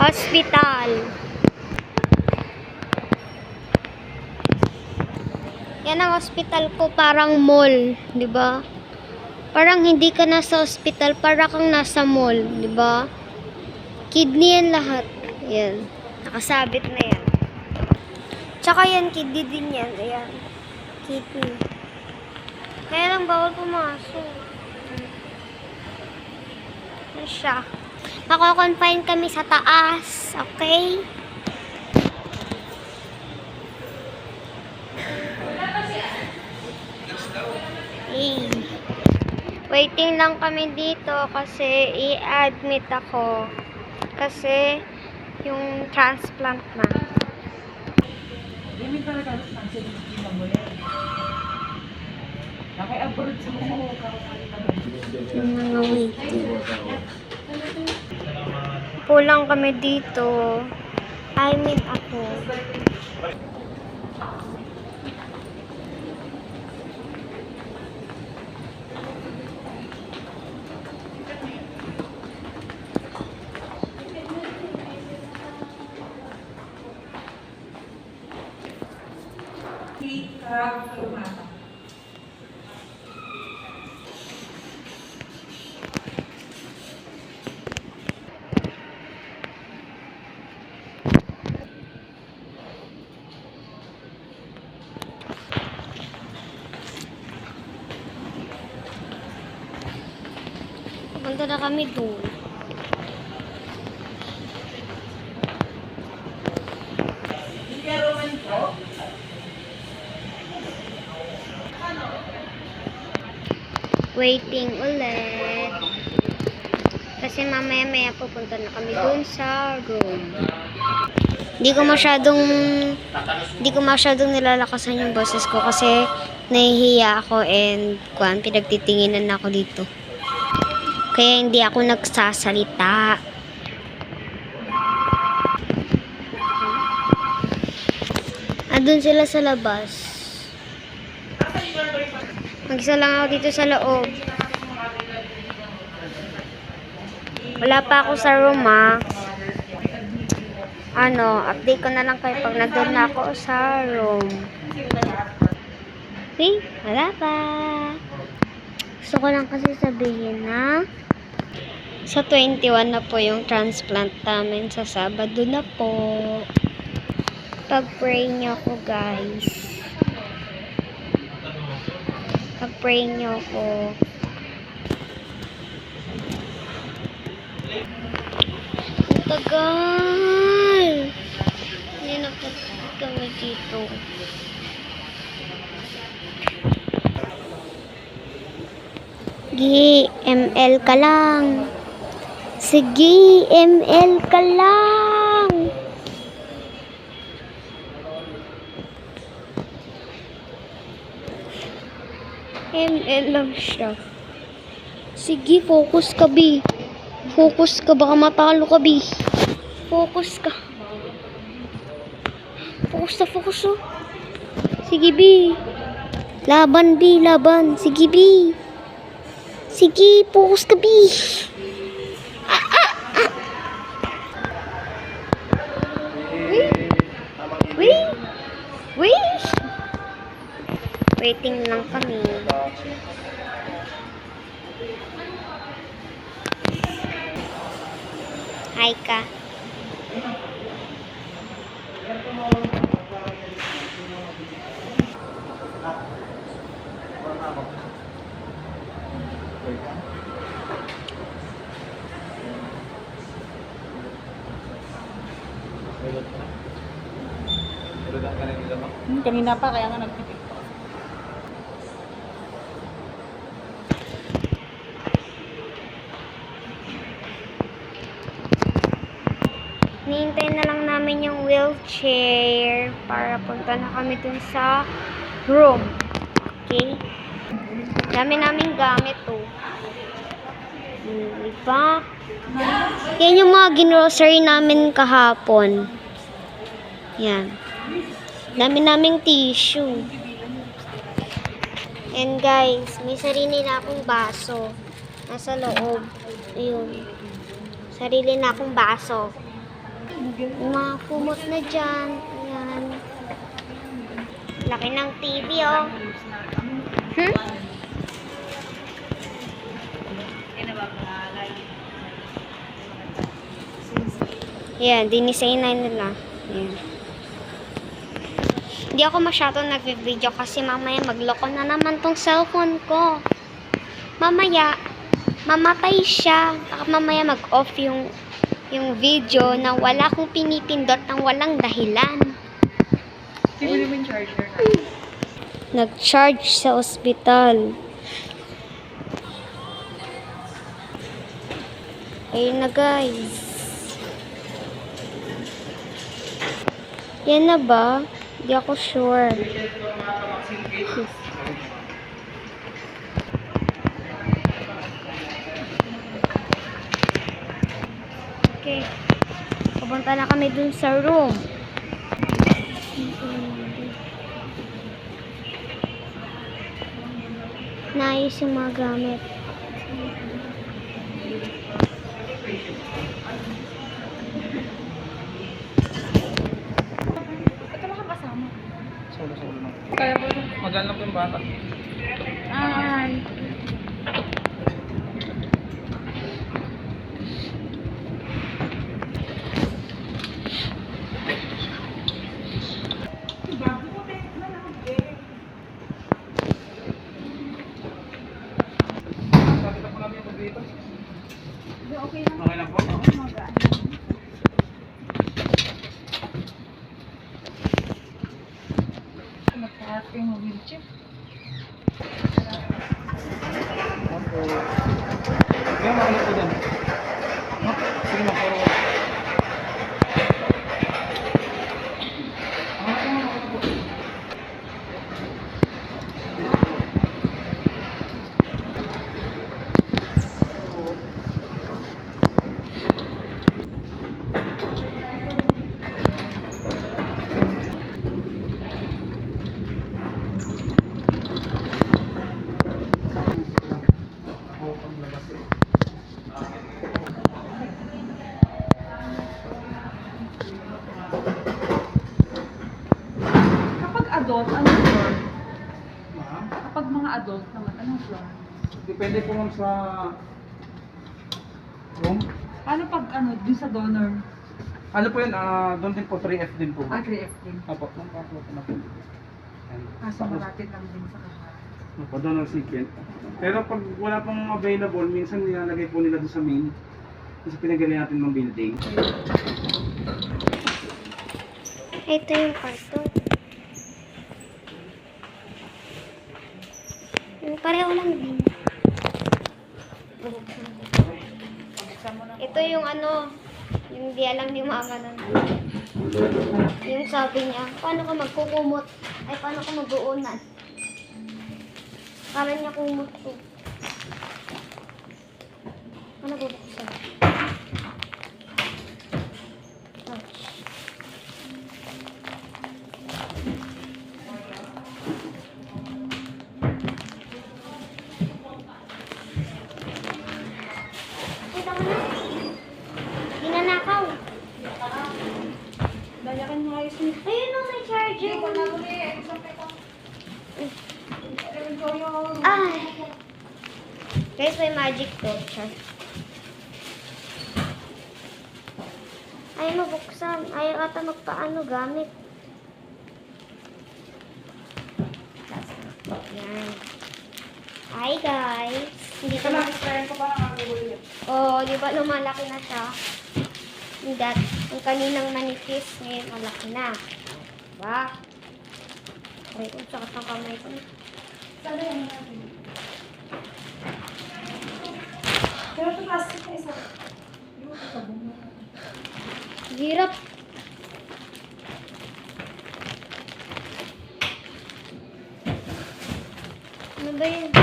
Hospital. Yan ang hospital ko, parang mall, 'di ba? Parang hindi ka nasa hospital, para kang nasa mall, 'di ba? Kidney yan lahat. Yan. Nakasabit na yan. Tsaka yan, kidney din yan. Ayan. Kidney. Kaya lang bawal pumasok. Ano siya? Mako-confine kami sa taas. Okay? Waiting lang kami dito kasi i-admit ako. Kasi yung transplant na. Hindi talaga ang sensitive mo yan. Naki-abroad sa mga Yung mga waiting. Pulang kami dito. I mean ako. Punta na kami doon. Waiting ulit. Kasi mamaya pupunta na kami doon sa room. Hindi ko masyadong nilalakasan yung boses ko kasi nahihiya ako and pinagtitinginan ako dito. Kaya hindi ako nagsasalita. Andun sila sa labas. Mag-isa lang ako dito sa loob. Wala pa ako sa room, ha. Update ko na lang kayo pag nandun na ako sa room. See? Wala pa. Gusto ko lang kasi sabihin na sa 21 na po yung transplant namin, sa Sabado na po. Pag-pray niyo ako, guys. Pag-pray niyo ako. Ang tagal. Hindi na po kami dito. Sige, ML ka lang. Sige, ML ka lang. ML lang siya. Sige, focus ka, B. Focus ka, baka matalo ka, B. Focus ka. Focus na, focus, oh. Sige, B. Laban, B, laban. Sige, B. Sige, focus ka, B. Wait. Waiting lang kami. Hi ka. Kanina pa, kaya nga nagpipik. Nihintay na lang namin yung wheelchair para punta na kami dun sa room. Okay? Dami namin gamit, oh. Diba? Yan yung mga grocery namin kahapon. Yan. Dami naming tissue. And guys, may sarili na akong baso. Nasa loob. Ayun. Sarili na akong baso. Yung mga kumot na dyan. Ayan. Laki ng TV, oh. Hmm? Ayan, dinisignan nila. Ayan. Hindi ako masyadong nag-video kasi mamaya magloko na naman tong cellphone ko. Mamaya, mamatay siya. Baka mamaya mag-off yung video na wala akong pinipindot ng walang dahilan. Sino mo yung charger na? Nag-charge sa ospital. Ayun na guys. Yan na ba? Hindi ako sure. Okay. Pupunta na kami dun sa room. Naayos yung mga gamit. Ito lang kasama. Solo-solo lang. Kaya po ito. Magaan lang po yung bata. Ay. Nakita po namin yung dito. Okay lang. Okay lang po. Nagkaat kayo ng wheelchair. Opo. Kaya makulit po dyan. No? Sige na, forward. Kapag adult, anong floor? Ma'am? Kapag mga adult naman, anong floor? Depende po ma'am sa room. Paano pag dun sa donor? Ano po yun? Doon din po, 3F din po. 3F din. Apo, ma'am, papo po na po. Ayan. Kaso malapit lang din sa kasama. Opo, doon ang second. Pero pag wala pong available, minsan nilalagay po nila doon sa main. Kasi pinagaling natin ng building. Ito yung kwarto. Pareho lang din. Ito yung yung di alam ni mama nun. Yung sabi niya, paano ka magkukumot? Ay, paano ka mag-uunan? Kala niya kumot ko. Ano bubuksan? Ouch. Kita mo na. Ginanakaw. Dayakan mo ayos niya. Ayun o, may charger. Ah! Ay. Guys, may magic torch. Ayaw mabuksan. Ayaw ata magpaano gamit. Yan. Hi guys. Hindi ko na... Kaya ko parang ang Oh, di ba lumalaki na siya? Ang kaninang manipis, ngayon malaki na. Diba? Ay, sakit ng kamay ko. Sana yan natin. Pero ito plastic na isa. Yung sabong mo. Hirap. Ano ba yun?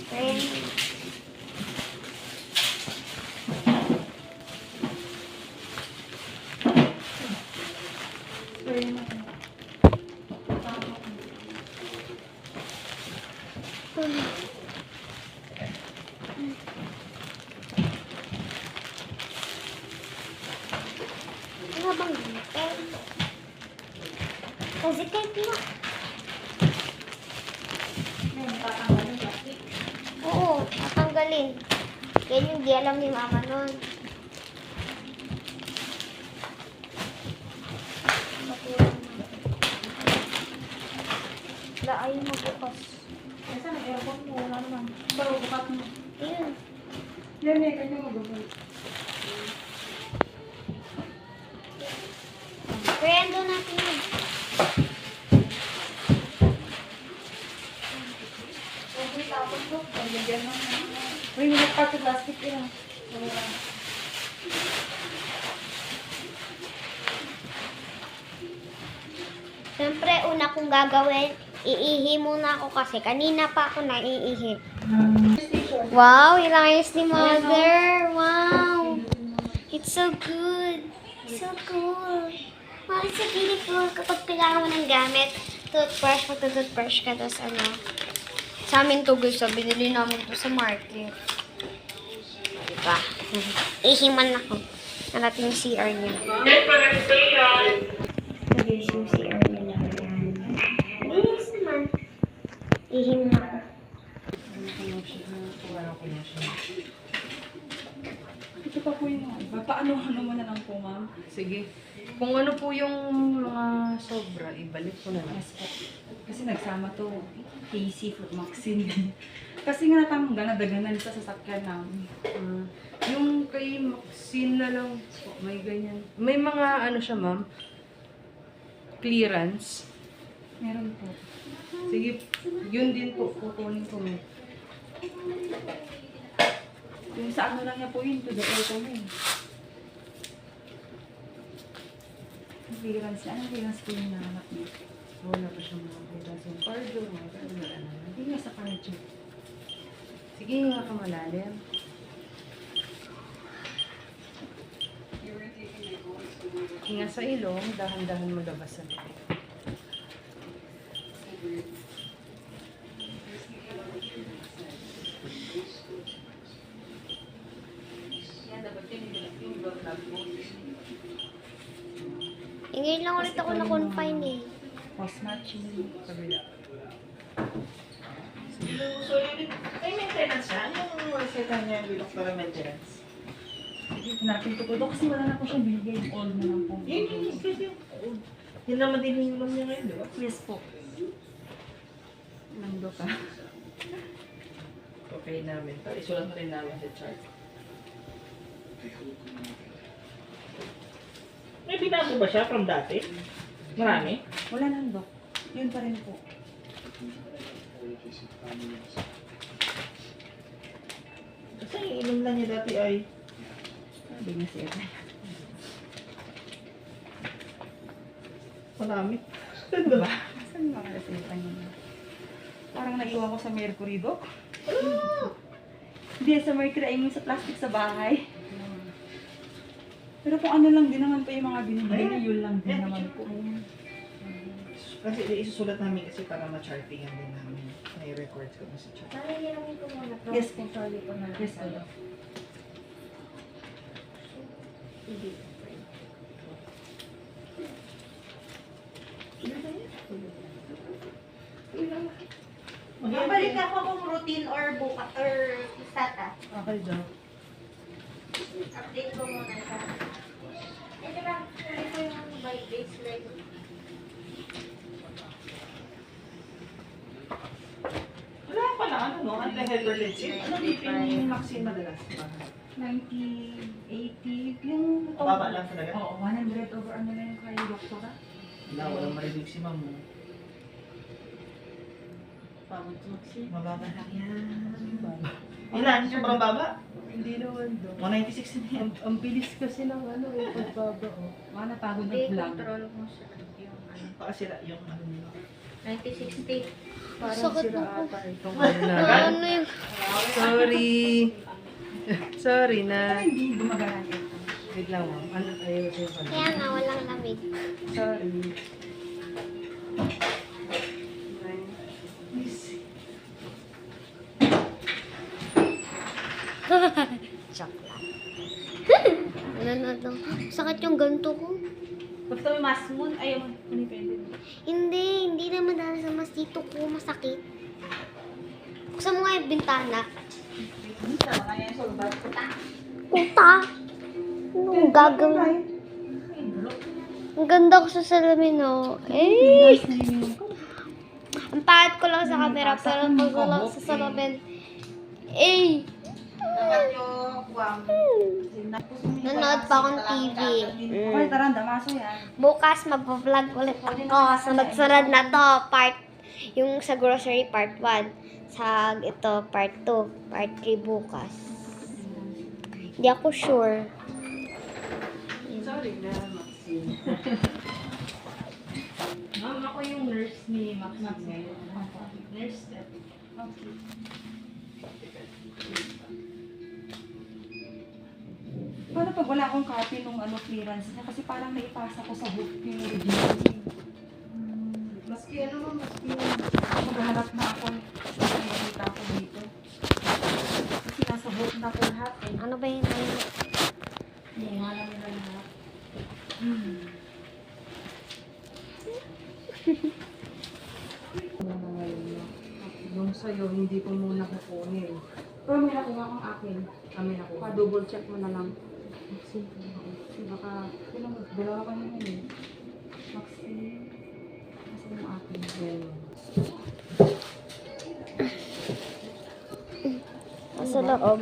Spray. Spray mo. nga bang gamitin? Kasi kahit na. Ngayon, tatanggalin yung plastic. Oo, tatanggalin. Yan yung di alam ni mama nun. Wala, ayaw magbukas. Kasi nag-aircon mo, wala naman. Pero bukat mo. Ayun. Yan eh, kanya mag-aircon. Kaya doon natin yun. Okay, tapos ko. Pagyan mo. Uy, hindi pa sa plastic yun. Siyempre, una kong gagawin, iihi muna ako kasi kanina pa ako naiihi. Wow, ilayas ni mother. Wow. It's so good. So cool. Wow, it's so beautiful. Kapag kailangan mo ng gamit, toothbrush, magta-toothbrush ka, tapos ano. Sa amin to guys, binili namin to sa market. Diba? Ihiman ako. Narating yung CR niya. Guys, yung CR niya lang yan. Linis naman. Ihim na ako. Ito pa po yung iba. Paano mo na lang po, ma'am? Sige. Kung ano po yung mga sobra, ibalik ko na lang. Yes po. Kasi nagsama to. Casey for Maxine. Kasi nga natanggal, nadaganan sa sasakyan namin. Yung kay Maxine na lang po, may ganyan. May mga ano siya, ma'am, clearance. Meron po. Sige, yun din po, kukunin ko mo. Yung sa ano lang niya po yun, to the aircon eh. Clearance niya. Anong clearance po yung nahanap niya? Wala pa siyang mga clearance yung cardio, mga ganyan. Hindi nga sa cardio. Sige, nga ka malalim. Hinga sa ilong, dahan-dahan mo labas sa bibig. Ngayon lang ulit ako na-confine eh. Post-matching. Kabila. May maintenance siya? Yung reseta niya bilog para maintenance? Hanapin ko po doon kasi wala na po siyang binigay. Old na lang po. Yun yung schedule yung old. Yun naman din yung niya ngayon, di ba? Yes po. Nando ka. Okay namin. Isulat na rin namin sa chart. May binago ba siya from dati? Marami? Wala nando. Yun pa rin po. Kasi yung inom lang niya dati ay Sabi niya siya. marami. Diba? Saan mga reseta niya? Parang naiwan ko sa Mercury, Doc. Hindi, sa Mercury, I mean sa plastic sa bahay. Pero kung ano lang din naman po yung mga binibili niya, yun lang din naman po. Kasi isusulat namin kasi para ma-chartingan din namin. May records ko na sa chart. Nalilawin ko muna to. Yes po, sorry po na. Yes po, Doc. Babalik ako kung routine or bukas or stata. Okay, Doc. Update ko muna siya. Ito lang, ito yung by baseline. Wala pa na ano no? Anti-hypertensive. Ano BP ni Maxine madalas? 90, 80, yung... Mababa lang talaga? Oo, 100 over ano na yung kay doktora. Wala, walang ma-reduce si ma'am mo. Pagod to Maxine. Mababa lang yan. Ilan? Sobrang baba? Hindi naman do. 196 na yan. Ang bilis kasi ng ano, yung pagbaba, oh. Mga napagod na Hindi, vlog. control mo siya. Yung ano, Pakasira yung ano nila. 9060. Parang Sakit sira ako. ata itong ano na. Ano yung... Sorry. Sorry na. Hindi gumagana ito. Wait lang, ma'am. Ano ayaw sa'yo pa? Kaya nga, walang lamig. Sorry. Joke lang. Ano na lang. Sakit yung ganto ko. Basta may mas moon, ayaw mo. Depende. Hindi naman dahil sa mas dito ko masakit. Buksan mo nga yung bintana. Minsan, kaya yung solbat. Puta! Anong gagawin? Ang ganda ko sa salamin, oh. Eh! Ang pangit ko lang sa camera, pero pag wala sa salamin, eh! Dapat yung kuwang. Nanonood pa akong TV. Okay, tara, damaso yan. Bukas mag-vlog ulit ako. Sunod-sunod na to. Yung sa grocery part 1. Sa ito, part 2. Part 3 bukas. Hindi ako sure. Sorry na, Maxine. Ma'am, ako yung nurse ni Max ngayon. Nurse step. Okay. Paano pag wala akong copy nung clearance niya? Kasi parang naipasa ko sa book yung original. Maski ano ma'am, maski Maghanap na ako. Nakikita ako dito. Kasi nasa book na ko lahat eh. Ano ba yun? Mukha lang nila lahat. ano na ngayon na. Yung sa'yo, hindi ko muna kukunin. Pero may nakuha akong akin. Kami na kuha. Double check mo na lang. Maxine. Baka, dalawa ka naman eh. Maxine. Kasi yung akin. Yan. Sa loob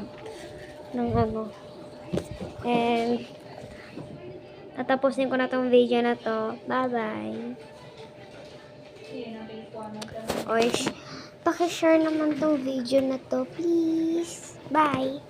ng ano. And, tatapusin ko na tong video na to. Bye-bye. Oy, pakishare naman tong video na to, please. Bye.